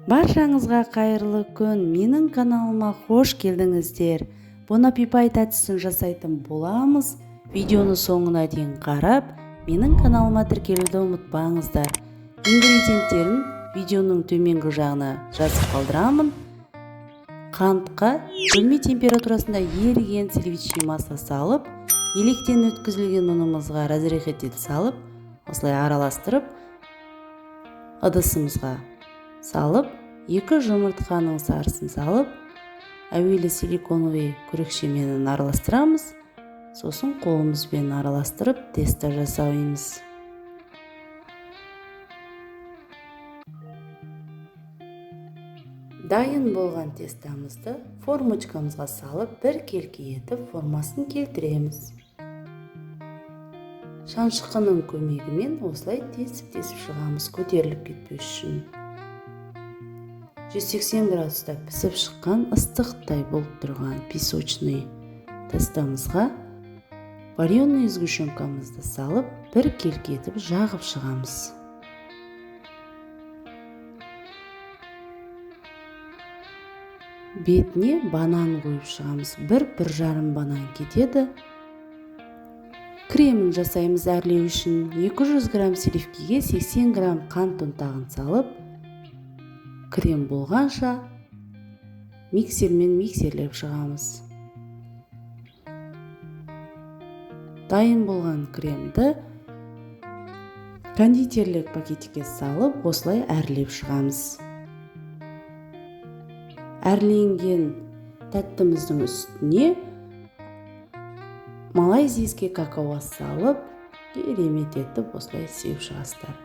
Баршаңызға қайырлы күн. Менің каналыма қош келдіңіздер. Бұны пипай тәттісін жасайтын боламыз. Видеоны соңына дейін қарап, менің каналыма тіркелуді ұмытпаңыздар. Ингредиенттерін видеоның төменгі жағына жазып қалдырамын. Қантқа бөлме температурасында еріген сливочный масло салып, електен өткізілген ұнымызға разрыхитель салып, осылай араластырып, ыдысымызға салып, 2 жұмыртқаның сарысын салып, әуелі силиконовый күрекшемен араластырамыз, сосын қолымызбен араластырып тесто жасаймыз. Дайын болған тестамызды формочкамызға салып, бір келке етіп формасын келтіреміз. Шаншықының көмегімен осылай тесіп шығамыз, көтеріліп кетпеу үшін. 180 градуста пісіп шыққан ыстықтай болып тұрған песочный тестамызға вареный сгущенкамызды салып, бір келке етіп жағып шығамыз. Бетіне банан қойып шығамыз. 1-1,5 банан кетеді. Кремін жасаймыз әрлеу үшін. 200 грамм сливкеге 80 грамм қант ұнтағын салып, крем болғанша миксермен миксерлеп шығамыз. Дайын болған кремді кондитерлік пакетикке салып, осылай әрлеп шығамыз. Әрленген тәттіміздің үстіне малайзийский какао салып, керемет етіп осылай сеуіп шығасыздар.